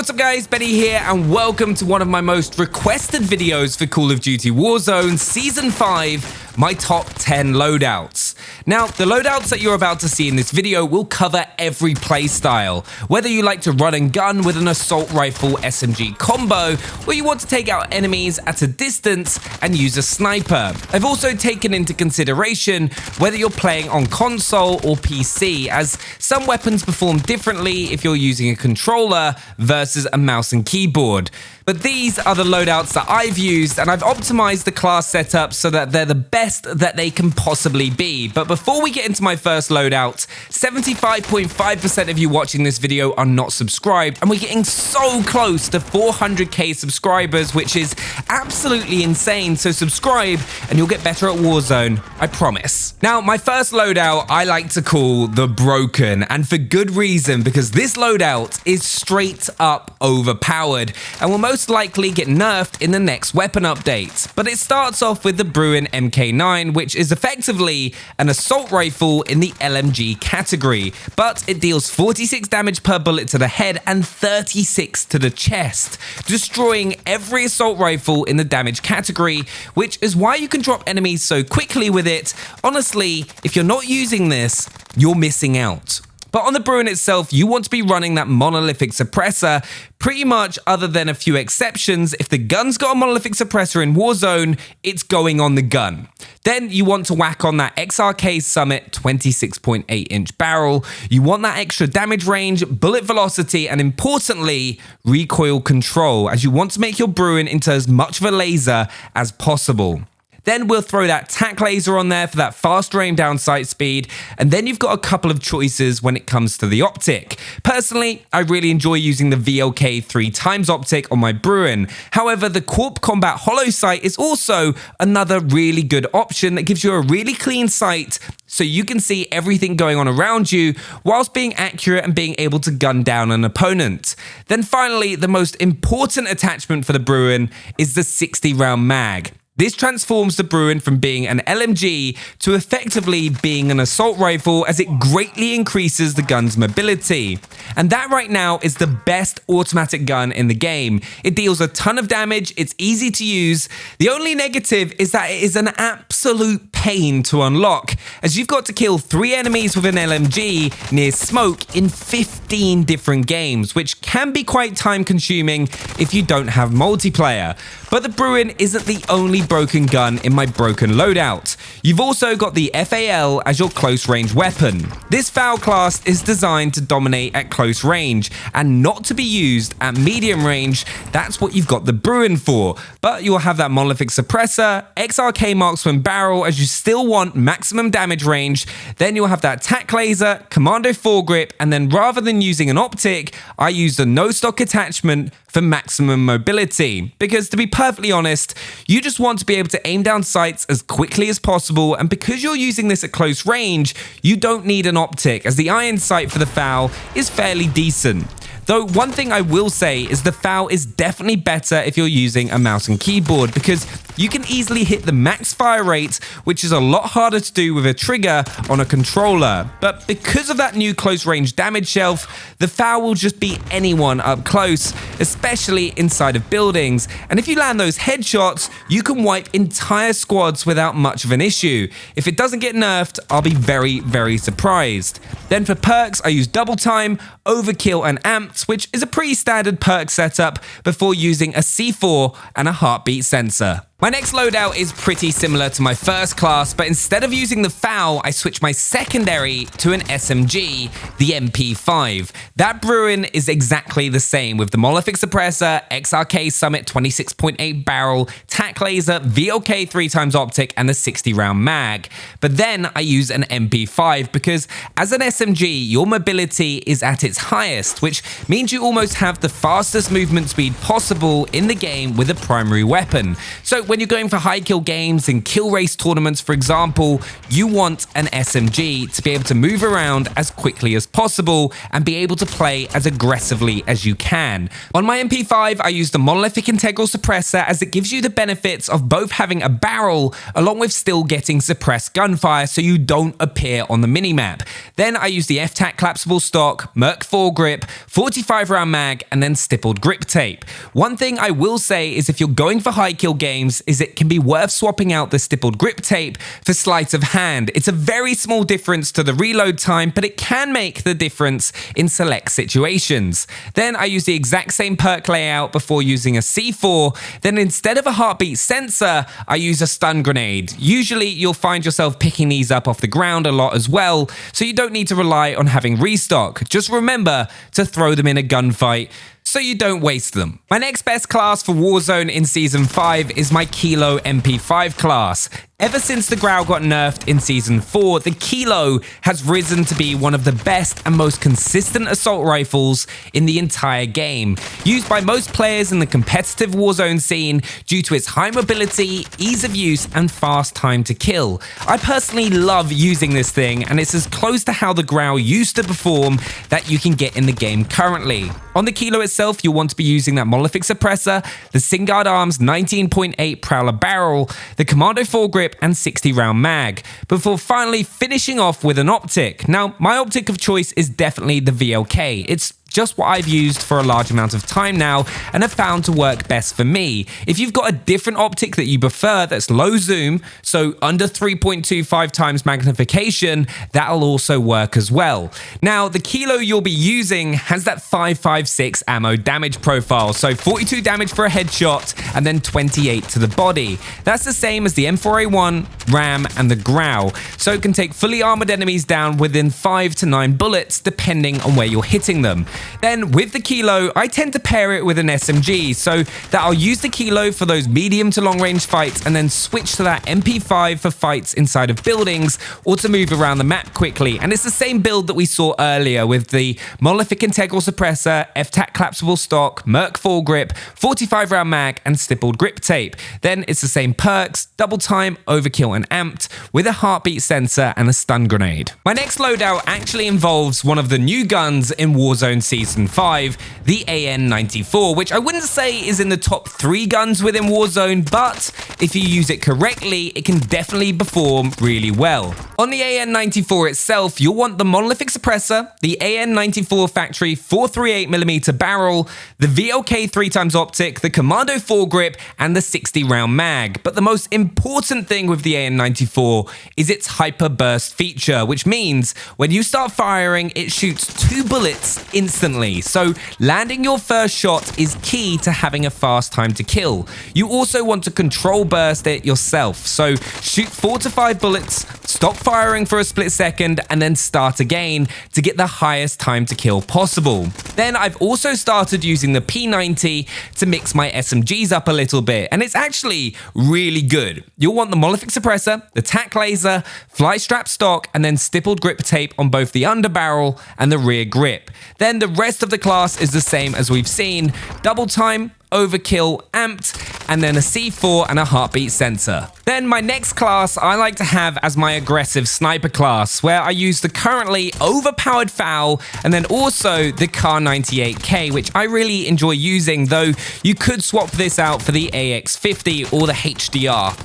What's up guys, Benny here and welcome to one of my most requested videos for Call of Duty Warzone Season 5, my top 10 loadouts. Now, the loadouts that you're about to see in this video will cover every playstyle, whether you like to run and gun with an assault rifle SMG combo, or you want to take out enemies at a distance and use a sniper. I've also taken into consideration whether you're playing on console or PC, as some weapons perform differently if you're using a controller versus a mouse and keyboard. But these are the loadouts that I've used, and I've optimized the class setup so that they're the best that they can possibly be. But before we get into my first loadout, 75.5% of you watching this video are not subscribed, and we're getting so close to 400k subscribers, which is absolutely insane. So subscribe and you'll get better at Warzone, I promise. Now, my first loadout I like to call the Broken, and for good reason, because this loadout is straight up overpowered and will most likely get nerfed in the next weapon update. But it starts off with the Bruin MK9, which is effectively an assault rifle in the LMG category, but it deals 46 damage per bullet to the head and 36 to the chest, destroying every assault rifle in the damage category, which is why you can drop enemies so quickly with it. Honestly, if you're not using this, you're missing out. But on the Bruin itself, you want to be running that monolithic suppressor. Pretty much, other than a few exceptions, if the gun's got a monolithic suppressor in Warzone, it's going on the gun. Then you want to whack on that XRK Summit 26.8-inch barrel. You want that extra damage range, bullet velocity, and importantly, recoil control, as you want to make your Bruin into as much of a laser as possible. Then we'll throw that tac laser on there for that faster aim down sight speed, and then you've got a couple of choices when it comes to the optic. Personally, I really enjoy using the VLK 3x optic on my Bruin. However, the Corp Combat Hollow Sight is also another really good option that gives you a really clean sight so you can see everything going on around you whilst being accurate and being able to gun down an opponent. Then finally, the most important attachment for the Bruin is the 60-round mag. This transforms the Bruin from being an LMG to effectively being an assault rifle, as it greatly increases the gun's mobility. And that right now is the best automatic gun in the game. It deals a ton of damage, it's easy to use. The only negative is that it is an absolute pain to unlock, as you've got to kill 3 enemies with an LMG near smoke in 15 different games, which can be quite time consuming if you don't have multiplayer. But the Bruin isn't the only broken gun in my broken loadout. You've also got the FAL as your close range weapon. This FAL class is designed to dominate at close range and not to be used at medium range. That's what you've got the Bruin for. But you'll have that monolithic suppressor, XRK marksman barrel as you still want maximum damage range. Then you'll have that tac laser, commando foregrip, and then rather than using an optic, I used a no stock attachment for maximum mobility, because to be perfectly honest, you just want to be able to aim down sights as quickly as possible, and because you're using this at close range, you don't need an optic, as the iron sight for the FAL is fairly decent. Though one thing I will say is the FAL is definitely better if you're using a mouse and keyboard, because you can easily hit the max fire rate, which is a lot harder to do with a trigger on a controller. But because of that new close range damage shelf, the FAL will just beat anyone up close, especially inside of buildings. And if you land those headshots, you can wipe entire squads without much of an issue. If it doesn't get nerfed, I'll be very, very surprised. Then for perks, I use double time, overkill, and amped, which is a pretty standard perk setup before using a C4 and a heartbeat sensor. My next loadout is pretty similar to my first class, but instead of using the FAL, I switched my secondary to an SMG, the MP5. That Bruin is exactly the same, with the monolithic suppressor, XRK Summit 26.8 barrel, tac laser, VLK 3x optic, and the 60-round mag. But then I use an MP5 because as an SMG, your mobility is at its highest, which means you almost have the fastest movement speed possible in the game with a primary weapon. So when you're going for high kill games and kill race tournaments, for example, you want an SMG to be able to move around as quickly as possible and be able to play as aggressively as you can. On my MP5, I use the monolithic integral suppressor as it gives you the benefits of both having a barrel along with still getting suppressed gunfire so you don't appear on the minimap. Then I use the F-Tac collapsible stock, Merc foregrip, 45 round mag, and then stippled grip tape. One thing I will say is if you're going for high kill games is it can be worth swapping out the stippled grip tape for sleight of hand. It's a very small difference to the reload time, but it can make the difference in select situations. Then I use the exact same perk layout before using a C4. Then instead of a heartbeat sensor, I use a stun grenade. Usually you'll find yourself picking these up off the ground a lot as well, so you don't need to rely on having restock. Just remember to throw them in a gunfight so you don't waste them. My next best class for Warzone in Season 5 is my Kilo MP5 class. Ever since the Grau got nerfed in Season 4, the Kilo has risen to be one of the best and most consistent assault rifles in the entire game, used by most players in the competitive Warzone scene due to its high mobility, ease of use, and fast time to kill. I personally love using this thing, and it's as close to how the Grau used to perform that you can get in the game currently. On the Kilo itself, you'll want to be using that monolithic suppressor, the Singard Arms 19.8 Prowler barrel, the Commando foregrip, and 60 round mag, before finally finishing off with an optic. Now, my optic of choice is definitely the VLK. It's just what I've used for a large amount of time now and have found to work best for me. If you've got a different optic that you prefer that's low zoom, so under 3.25 times magnification, that'll also work as well. Now, the Kilo you'll be using has that 5.56 ammo damage profile, so 42 damage for a headshot and then 28 to the body. That's the same as the M4a1, Ram, and the Grau, so it can take fully armored enemies down within 5 to 9 bullets depending on where you're hitting them. Then with the Kilo, I tend to pair it with an SMG, so that I'll use the Kilo for those medium to long range fights and then switch to that MP5 for fights inside of buildings or to move around the map quickly. And it's the same build that we saw earlier with the monolithic integral suppressor, F-Tac collapsible stock, Merc foregrip, 45 round mag, and stippled grip tape. Then it's the same perks, double time, overkill, and amped with a heartbeat sensor and a stun grenade. My next loadout actually involves one of the new guns in Warzone Season 5, the AN94, which I wouldn't say is in the top 3 guns within Warzone, but if you use it correctly, it can definitely perform really well. On the AN94 itself, you'll want the monolithic suppressor, the AN94 factory 438mm barrel, the VLK 3x optic, the Commando foregrip, and the 60 round mag. But the most important thing with the AN94 is its hyper burst feature, which means when you start firing, it shoots 2 bullets instantly. So landing your first shot is key to having a fast time to kill. You also want to control burst it yourself. So shoot 4 to 5 bullets, stop firing for a split second, and then start again to get the highest time to kill possible. Then I've also started using the P90 to mix my SMGs up a little bit, and it's actually really good. You'll want the monolithic suppressor, the tac laser, fly strap stock, and then stippled grip tape on both the underbarrel and the rear grip. Then the rest of the class is the same as we've seen: double time, overkill, amped, and then a C4 and a heartbeat sensor. Then my next class I like to have as my aggressive sniper class, where I use the currently overpowered FAL and then also the Kar98K, which I really enjoy using, though you could swap this out for the AX50 or the HDR.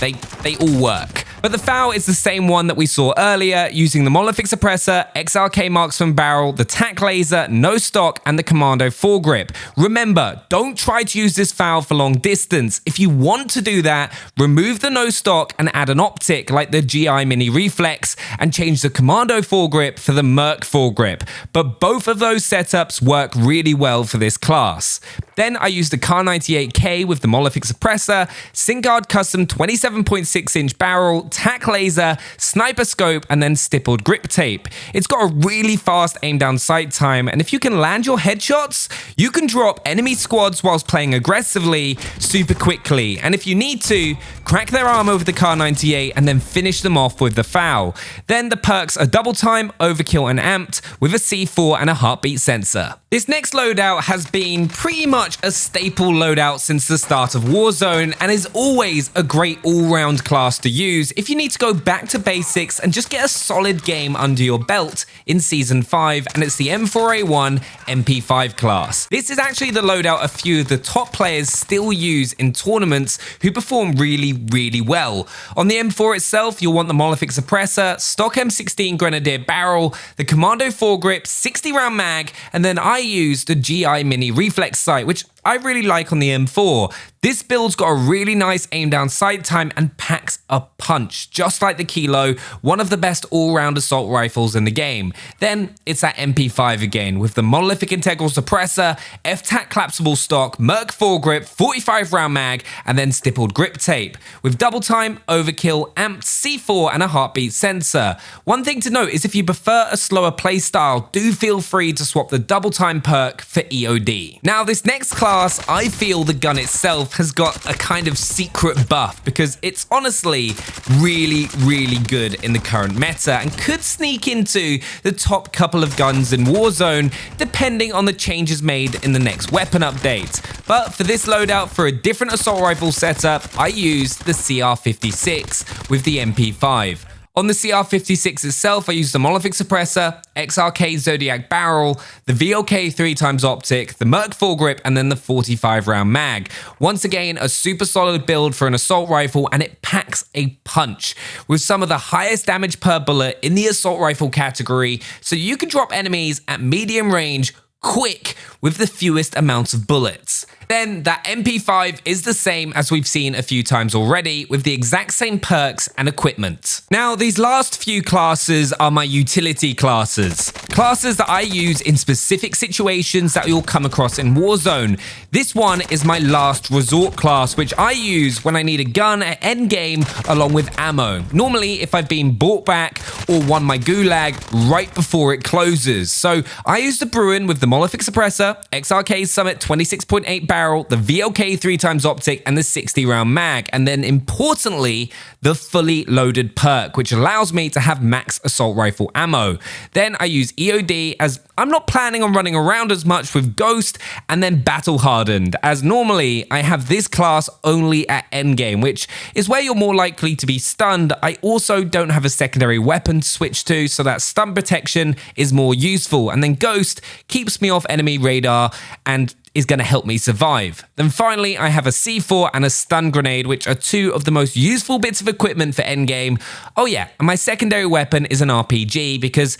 They all work. But the FAL is the same one that we saw earlier, using the monolithic suppressor, XRK marksman barrel, the tac laser, no stock, and the Commando foregrip. Remember, don't try to use this FAL for long distance. If you want to do that, remove the no stock and add an optic like the GI Mini Reflex and change the Commando foregrip for the Merc foregrip. But both of those setups work really well for this class. Then I use the Kar98K with the monolithic suppressor, Singard custom 27.6-inch barrel, tac laser, sniper scope, and then stippled grip tape. It's got a really fast aim down sight time, and if you can land your headshots, you can drop enemy squads whilst playing aggressively super quickly, and if you need to, crack their armor with the Kar 98 and then finish them off with the FAL. Then the perks are double time, overkill, and amped with a C4 and a heartbeat sensor. This next loadout has been pretty much a staple loadout since the start of Warzone and is always a great all-round class to use if you need to go back to basics and just get a solid game under your belt in Season 5, and it's the M4a1 Mp5 class. This is actually the loadout a few of the top players still use in tournaments who perform really well. On the M4 itself, you'll want the monolithic suppressor, stock M16 grenadier barrel, the commando foregrip, 60 round mag, and then I use the GI mini reflex sight, which I really like on the M4. This build's got a really nice aim down sight time and packs a punch, just like the Kilo, one of the best all-round assault rifles in the game. Then it's that MP5 again, with the monolithic integral suppressor, F-tac collapsible stock, Merc foregrip, 45 round mag, and then stippled grip tape, with double time, overkill, amped C4, and a heartbeat sensor. One thing to note is if you prefer a slower playstyle, do feel free to swap the double time perk for EOD. Now this next class, I feel the gun itself has got a kind of secret buff because it's honestly really good in the current meta and could sneak into the top couple of guns in Warzone depending on the changes made in the next weapon update. But for this loadout, for a different assault rifle setup, I used the CR56 with the MP5. On the CR56 itself, I used the monolithic suppressor, XRK Zodiac barrel, the VLK 3x optic, the Merc foregrip, and then the 45 round mag. Once again, a super solid build for an assault rifle, and it packs a punch with some of the highest damage per bullet in the assault rifle category, so you can drop enemies at medium range quick with the fewest amounts of bullets. Then that MP5 is the same as we've seen a few times already, with the exact same perks and equipment. Now, these last few classes are my utility classes. Classes that I use in specific situations that you'll come across in Warzone. This one is my last resort class, which I use when I need a gun at endgame along with ammo. Normally, if I've been brought back or won my gulag right before it closes. So I use the Bruin with the monolithic suppressor, XRK Summit 26.8 barrel, the VLK 3x optic, and the 60 round mag, and then importantly, the fully loaded perk, which allows me to have max assault rifle ammo. Then I use EOD as I'm not planning on running around as much with Ghost, and then battle hardened, as normally I have this class only at endgame, which is where you're more likely to be stunned. I also don't have a secondary weapon to switch to, so that stun protection is more useful, and then Ghost keeps me off enemy radar and is going to help me survive. Then finally, I have a C4 and a stun grenade, which are two of the most useful bits of equipment for endgame. Oh yeah, and my secondary weapon is an RPG because,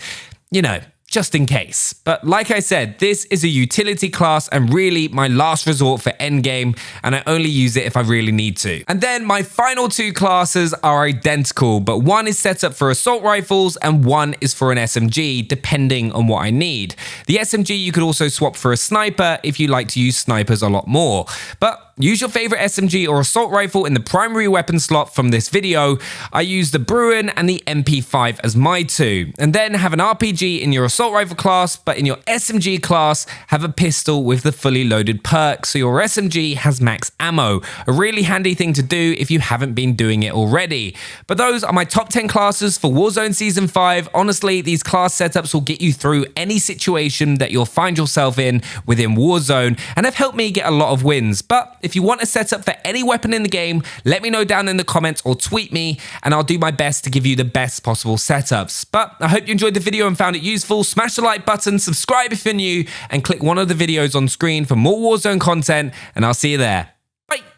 you know, just in case. But like I said, this is a utility class and really my last resort for endgame, and I only use it if I really need to. And then my final two classes are identical, but one is set up for assault rifles and one is for an SMG, depending on what I need. The SMG you could also swap for a sniper if you like to use snipers a lot more. But use your favorite SMG or assault rifle in the primary weapon slot from this video. I use the Bruin and the MP5 as my two. And then have an RPG in your assault rifle class, but in your SMG class, have a pistol with the fully loaded perk, so your SMG has max ammo. A really handy thing to do if you haven't been doing it already. But those are my top 10 classes for Warzone Season 5. Honestly, these class setups will get you through any situation that you'll find yourself in within Warzone, and have helped me get a lot of wins. But if you want a setup for any weapon in the game, let me know down in the comments or tweet me, and I'll do my best to give you the best possible setups. But I hope you enjoyed the video and found it useful. Smash the like button, subscribe if you're new, and click one of the videos on screen for more Warzone content, and I'll see you there.